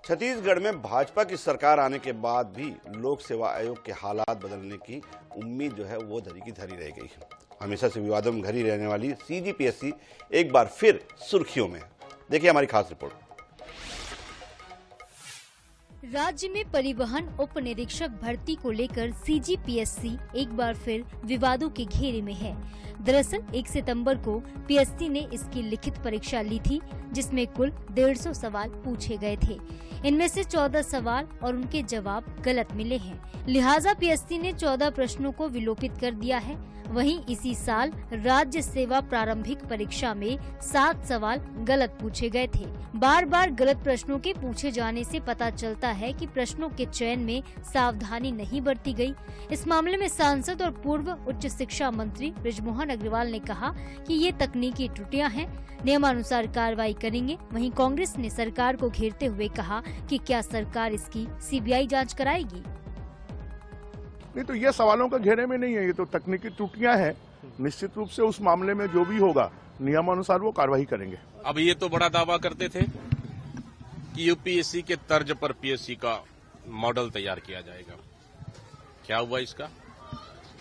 छत्तीसगढ़ में भाजपा की सरकार आने के बाद भी लोक सेवा आयोग के हालात बदलने की उम्मीद जो है वो धरी की धरी रह गई है। हमेशा से विवादों में घिरी रहने वाली सीजीपीएससी एक बार फिर सुर्खियों में। देखिए हमारी खास रिपोर्ट। राज्य में परिवहन उप निरीक्षक भर्ती को लेकर सीजीपीएससी एक बार फिर विवादों के घेरे में है। दरअसल 1 सितंबर को पीएससी ने इसकी लिखित परीक्षा ली थी, जिसमें कुल 150 सवाल पूछे गए थे। इनमें से 14 सवाल और उनके जवाब गलत मिले हैं। लिहाजा पीएससी ने 14 प्रश्नों को विलोपित कर दिया है। वहीं इसी साल राज्य सेवा प्रारंभिक परीक्षा में 7 सवाल गलत पूछे गए थे। बार बार गलत प्रश्नों के पूछे जाने से पता चलता है कि प्रश्नों के चयन में सावधानी नहीं बरती गई। इस मामले में सांसद और पूर्व उच्च शिक्षा मंत्री बृजमोहन अग्रवाल ने कहा कि ये तकनीकी त्रुटियां हैं, नियमानुसार कार्रवाई करेंगे। वहीं कांग्रेस ने सरकार को घेरते हुए कहा कि क्या सरकार इसकी सीबीआई जांच कराएगी। नहीं तो ये सवालों का घेरे में नहीं है, ये तो तकनीकी त्रुटियां हैं। निश्चित रूप से उस मामले में जो भी होगा नियमानुसार वो कार्रवाई करेंगे। अब ये तो बड़ा दावा करते थे कि यूपीएससी के तर्ज पर पीएससी का मॉडल तैयार किया जाएगा। क्या हुआ इसका?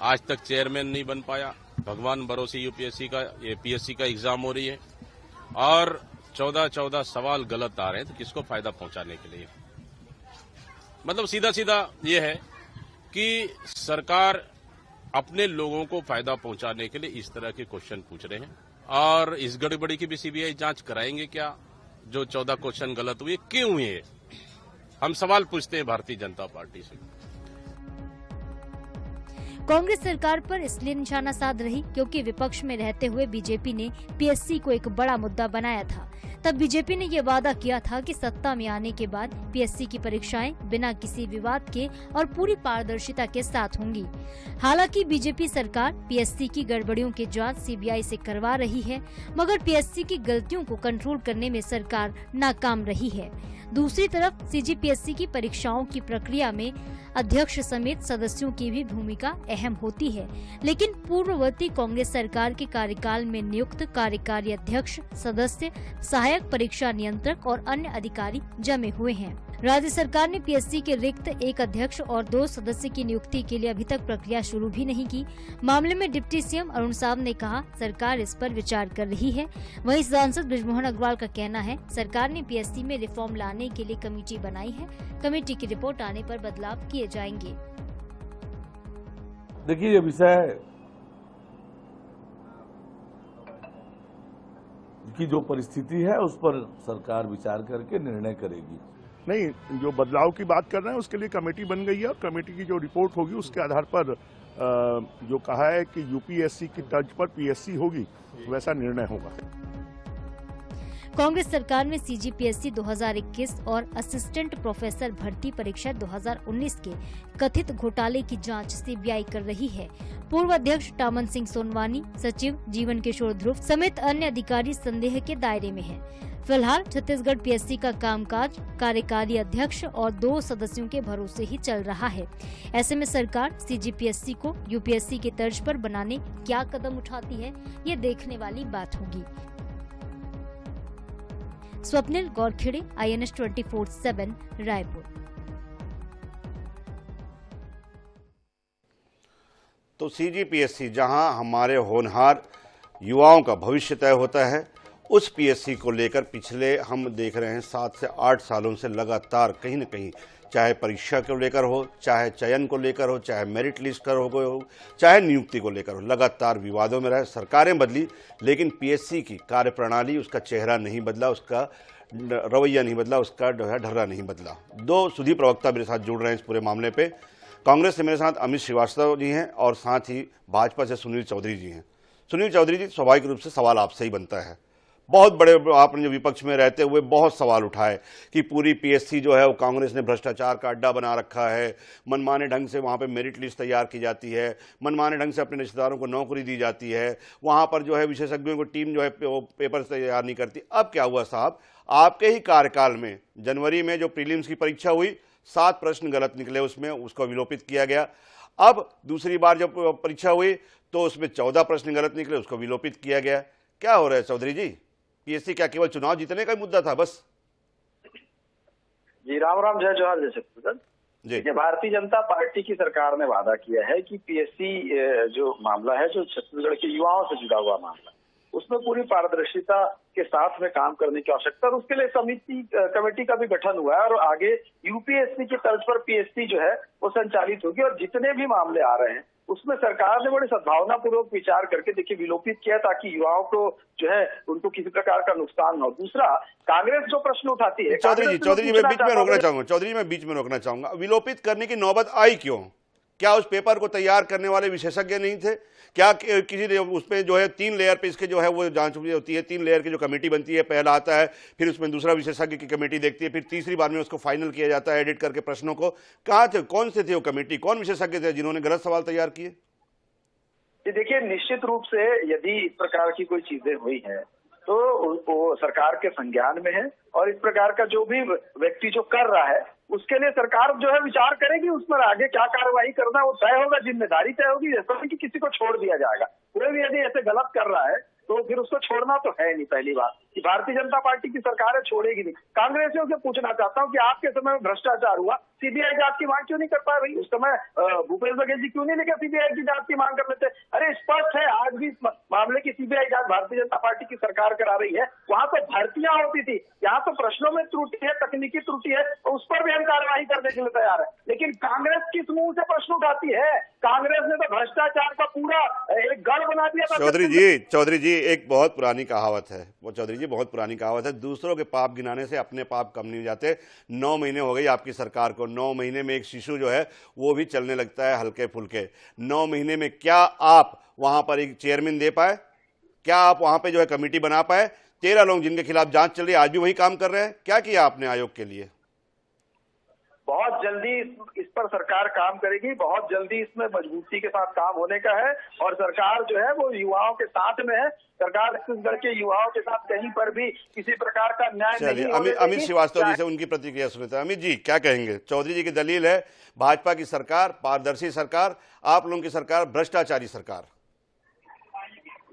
आज तक चेयरमैन नहीं बन पाया। भगवान भरोसे यूपीएससी का ये पीएससी का एग्जाम हो रही है और 14 सवाल गलत आ रहे हैं, तो किसको फायदा पहुंचाने के लिए? मतलब सीधा सीधा ये है कि सरकार अपने लोगों को फायदा पहुंचाने के लिए इस तरह के क्वेश्चन पूछ रहे हैं। और इस गड़बड़ी की भी सीबीआई जांच कराएंगे क्या? जो 14 क्वेश्चन गलत हुए क्यों हुए? हम सवाल पूछते हैं भारतीय जनता पार्टी से। कांग्रेस सरकार पर इसलिए निशाना साध रही क्योंकि विपक्ष में रहते हुए बीजेपी ने पीएससी को एक बड़ा मुद्दा बनाया था। तब बीजेपी ने ये वादा किया था कि सत्ता में आने के बाद पीएससी की परीक्षाएं बिना किसी विवाद के और पूरी पारदर्शिता के साथ होंगी। हालांकि बीजेपी सरकार पीएससी की गड़बड़ियों की जांच सीबीआई से करवा रही है, मगर पीएससी की गलतियों को कंट्रोल करने में सरकार नाकाम रही है। दूसरी तरफ सीजीपीएससी की परीक्षाओं की प्रक्रिया में अध्यक्ष समेत सदस्यों की भी भूमिका अहम होती है, लेकिन पूर्ववर्ती कांग्रेस सरकार के कार्यकाल में नियुक्त कार्यकारी अध्यक्ष, सदस्य, सहायक परीक्षा नियंत्रक और अन्य अधिकारी जमे हुए हैं। राज्य सरकार ने पीएससी के रिक्त एक अध्यक्ष और 2 सदस्य की नियुक्ति के लिए अभी तक प्रक्रिया शुरू भी नहीं की। मामले में डिप्टी सीएम अरुण साव ने कहा सरकार इस पर विचार कर रही है। वहीं सांसद बृजमोहन अग्रवाल का कहना है सरकार ने पीएससी में रिफॉर्म लाने के लिए कमेटी बनाई है। कमेटी की रिपोर्ट आने पर बदलाव किए जाएंगे। देखिए ये विषय की जो परिस्थिति है उस पर सरकार विचार करके निर्णय करेगी। नहीं, जो बदलाव की बात कर रहे हैं उसके लिए कमेटी बन गई है और कमेटी की जो रिपोर्ट होगी उसके आधार पर जो कहा है कि यूपीएससी की तर्ज पर पीएससी होगी, वैसा निर्णय होगा। कांग्रेस सरकार में सीजीपीएससी 2021 और असिस्टेंट प्रोफेसर भर्ती परीक्षा 2019 के कथित घोटाले की जांच सीबीआई कर रही है। पूर्व अध्यक्ष टामन सिंह सोनवानी, सचिव जीवन किशोर ध्रुव समेत अन्य अधिकारी संदेह के दायरे में हैं। फिलहाल छत्तीसगढ़ पीएससी का कामकाज कार्यकारी अध्यक्ष और 2 सदस्यों के भरोसे ही चल रहा है। ऐसे में सरकार सीजीपीएससी को यूपीएससी की तर्ज पर बनाने क्या कदम उठाती है, ये देखने वाली बात होगी। स्वप्निल गौरखेड़े, INS 24/7 रायपुर। तो सीजीपीएससी जहां हमारे होनहार युवाओं का भविष्य तय होता है, उस पीएससी को लेकर पिछले हम देख रहे हैं 7 से 8 सालों से लगातार कहीं न कहीं, चाहे परीक्षा को लेकर हो, चाहे चयन को लेकर हो, चाहे मेरिट लिस्ट कर हो, चाहे नियुक्ति को लेकर हो, लगातार विवादों में रहे। सरकारें बदली लेकिन पीएससी की कार्यप्रणाली, उसका चेहरा नहीं बदला, उसका रवैया नहीं बदला, उसका जो है ढर्रा नहीं बदला। 2 सुधी प्रवक्ता मेरे साथ जुड़ रहे हैं इस पूरे मामले पे। कांग्रेस से मेरे साथ अमित श्रीवास्तव जी हैं और साथ ही भाजपा से सुनील चौधरी जी हैं। सुनील चौधरी जी, स्वाभाविक रूप से सवाल आपसे ही बनता है। बहुत बड़े आपने जो विपक्ष में रहते हुए बहुत सवाल उठाए कि पूरी पीएससी जो है वो कांग्रेस ने भ्रष्टाचार का अड्डा बना रखा है, मनमाने ढंग से वहाँ पे मेरिट लिस्ट तैयार की जाती है, मनमाने ढंग से अपने रिश्तेदारों को नौकरी दी जाती है, वहाँ पर जो है विशेषज्ञों की टीम जो है वो पेपर तैयार नहीं करती। अब क्या हुआ साहब, आपके ही कार्यकाल में जनवरी में जो प्रीलिम्स की परीक्षा हुई, 7 प्रश्न गलत निकले, उसमें उसको विलोपित किया गया। अब दूसरी बार जब परीक्षा हुई तो उसमें 14 प्रश्न गलत निकले, उसको विलोपित किया गया। क्या हो रहा है चौधरी जी? पीएससी क्या केवल चुनाव जीतने का मुद्दा था बस? जी राम राम, जय जोहार, जय छत्तीसगढ़। जी देखिए, भारतीय जनता पार्टी की सरकार ने वादा किया है कि पीएससी जो मामला है, जो छत्तीसगढ़ के युवाओं से जुड़ा हुआ मामला, उसमें पूरी पारदर्शिता के साथ में काम करने की आवश्यकता, और उसके लिए कमेटी का भी गठन हुआ है और आगे यूपीएससी की तर्ज पर पीएससी जो है वो संचालित होगी। और जितने भी मामले आ रहे हैं उसमें सरकार ने बड़ी सद्भावना पूर्वक विचार करके देखिए विलोपित किया, ताकि युवाओं को जो है उनको किसी प्रकार का नुकसान न हो। दूसरा, कांग्रेस जो प्रश्न उठाती है, चौधरी जी मैं बीच में रोकना चाहूंगा, चौधरी जी मैं बीच में रोकना चाहूंगा। विलोपित करने की नौबत आई क्यों? क्या उस पेपर को तैयार करने वाले विशेषज्ञ नहीं थे? क्या किसी ने उसमें जो है 3 लेयर पे इसके जो है वो जांच होती है, 3 लेयर की जो कमेटी बनती है, पहला आता है, फिर उसमें दूसरा विशेषज्ञ की कमेटी देखती है, फिर तीसरी बार में उसको फाइनल किया जाता है एडिट करके प्रश्नों को। कहाँ थे, कौन से थे वो कमेटी, कौन विशेषज्ञ थे जिन्होंने गलत सवाल तैयार किए? देखिए, निश्चित रूप से यदि इस प्रकार की कोई चीजें हुई हैं तो वो सरकार के संज्ञान में है, और इस प्रकार का जो भी व्यक्ति जो कर रहा है उसके लिए सरकार जो है विचार करेगी, उस पर आगे क्या कार्रवाई करना वो तय होगा, जिम्मेदारी तय होगी। ऐसा नहीं कि किसी को छोड़ दिया जाएगा। कोई भी यदि ऐसे गलत कर रहा है तो फिर उसको छोड़ना तो है नहीं। पहली बात कि भारतीय जनता पार्टी की सरकार है, छोड़ेगी नहीं। कांग्रेसियों से पूछना चाहता हूं कि आपके समय में भ्रष्टाचार हुआ, सीबीआई जांच की मांग क्यों नहीं कर पाए भाई? उस समय भूपेश बघेल जी क्यों नहीं लेके सीबीआई की जांच की मांग कर लेते? अरे स्पष्ट है, आज भी मामले की सीबीआई जांच भारतीय जनता पार्टी की सरकार करा रही है। वहां तो भर्तियां होती थी, यहाँ तो प्रश्नों में त्रुटि है, तकनीकी त्रुटि है, तो उस पर भी हम कार्रवाई करने के लिए तैयार है। लेकिन कांग्रेस किस मुंह से प्रश्न उठाती है? कांग्रेस ने तो भ्रष्टाचार का पूरा एक गढ़ बना दिया था। चौधरी जी एक बहुत पुरानी कहावत है वो, चौधरी जी बहुत पुरानी कहावत है, दूसरों के पाप गिनाने से अपने पाप कम नहीं जाते। 9 महीने हो गई आपकी सरकार को, 9 महीने में एक शिशु जो है वो भी चलने लगता है हल्के फुल्के। 9 महीने में क्या आप वहां पर एक चेयरमैन दे पाए? क्या आप वहां पे जो है कमेटी बना पाए? 13 लोग जिनके खिलाफ जांच चल रही है आज भी वही काम कर रहे हैं। क्या किया आपने आयोग के लिए? बहुत जल्दी इस पर सरकार काम करेगी, बहुत जल्दी इसमें मजबूती के साथ काम होने का है, और सरकार जो है वो युवाओं के साथ में है। सरकार छत्तीसगढ़ के युवाओं के साथ कहीं पर भी किसी प्रकार का न्याय नहीं होने देगी। अमित श्रीवास्तव जी से उनकी प्रतिक्रिया सुनते हैं। अमित जी क्या कहेंगे? चौधरी जी की दलील है भाजपा की सरकार पारदर्शी सरकार, आप लोगों की सरकार भ्रष्टाचारी सरकार।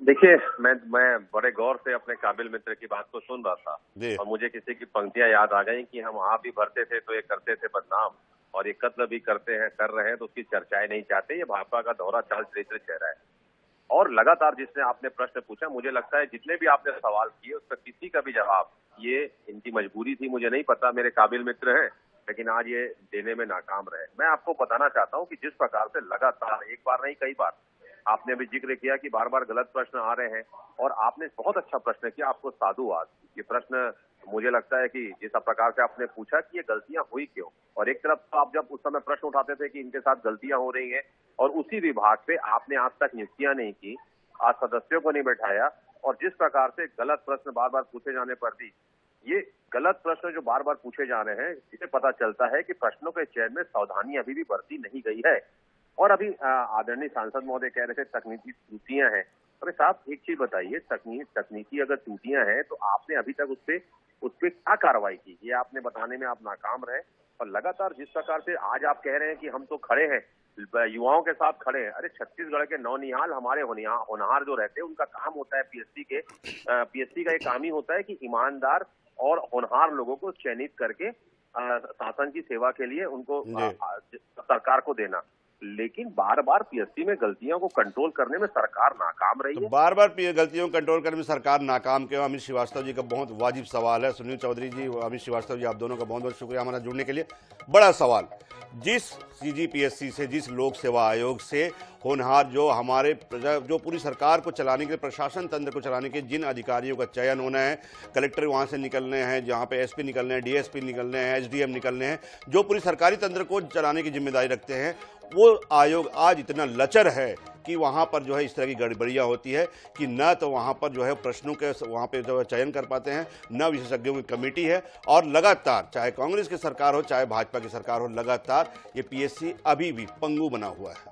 देखिए, मैं बड़े गौर से अपने काबिल मित्र की बात को सुन रहा था और मुझे किसी की पंक्तियां याद आ गई कि हम वहां भी भरते थे तो ये करते थे बदनाम, और ये कत्ल भी कर रहे हैं तो उसकी चर्चाएं नहीं चाहते। ये भाजपा का दोहरा चाल चरित्र चेहरा है। और लगातार जिसने आपने प्रश्न पूछा, मुझे लगता है जितने भी आपने सवाल किए उसका किसी का भी जवाब, ये इनकी मजबूरी थी मुझे नहीं पता, मेरे काबिल मित्र हैं, लेकिन आज ये देने में नाकाम रहे। मैं आपको बताना चाहता हूँ कि जिस प्रकार से लगातार, एक बार नहीं कई बार आपने भी जिक्र किया कि बार बार गलत प्रश्न आ रहे हैं, और आपने बहुत अच्छा प्रश्न किया, आपको साधुवाद। ये प्रश्न मुझे लगता है कि जिस प्रकार से आपने पूछा कि ये गलतियां हुई क्यों, और एक तरफ तो आप जब उस समय प्रश्न उठाते थे कि इनके साथ गलतियां हो रही हैं, और उसी विभाग पे आपने आज तक नियुक्तियां नहीं की, आज सदस्यों को नहीं बैठाया, और जिस प्रकार से गलत प्रश्न बार बार पूछे जाने पर भी, ये गलत प्रश्न जो बार बार पूछे जा रहे हैं, इससे पता चलता है कि प्रश्नों के चयन में सावधानी अभी भी बरती नहीं गई है। और अभी आदरणीय सांसद महोदय कह रहे थे तकनीकी त्रुटियां हैं। अरे साहब, एक चीज बताइए, तकनीकी अगर त्रुटियां हैं तो आपने अभी तक उस पे क्या कार्रवाई की? ये आपने बताने में आप नाकाम रहे। और लगातार जिस प्रकार से आज आप कह रहे हैं कि हम तो खड़े हैं, युवाओं के साथ खड़े हैं। अरे छत्तीसगढ़ के नौनिहाल हमारे होनहार जो रहते हैं, उनका काम होता है पीएससी का एक काम ही होता है कि ईमानदार और होनहार लोगों को चयनित करके शासन की सेवा के लिए उनको सरकार को देना। लेकिन बार बार पीएससी में गलतियों को कंट्रोल करने में सरकार नाकाम रही है। बार बार गलतियों को कंट्रोल करने में सरकार नाकाम क्यों? अमित श्रीवास्तव जी का बहुत वाजिब सवाल है। सुनील चौधरी जी, अमित श्रीवास्तव जी, आप दोनों का बहुत बहुत शुक्रिया हमारा जुड़ने के लिए। बड़ा सवाल, जिस सीजीपीएससी से, जिस लोक सेवा आयोग से होनहार जो हमारे जो पूरी सरकार को चलाने के, प्रशासन तंत्र को चलाने के जिन अधिकारियों का चयन होना है, कलेक्टर वहां से निकलने हैं, जहां पे एसपी निकलने हैं, डीएसपी निकलने हैं, एसडीएम निकलने हैं, जो पूरी सरकारी तंत्र को चलाने की जिम्मेदारी रखते हैं, वो आयोग आज इतना लचर है कि वहां पर जो है इस तरह की गड़बड़ियां होती है कि न तो वहां पर जो है प्रश्नों के वहां पे जो है चयन कर पाते हैं, न विशेषज्ञों की कमेटी है, और लगातार चाहे कांग्रेस की सरकार हो चाहे भाजपा की सरकार हो, लगातार ये पीएससी अभी भी पंगु बना हुआ है।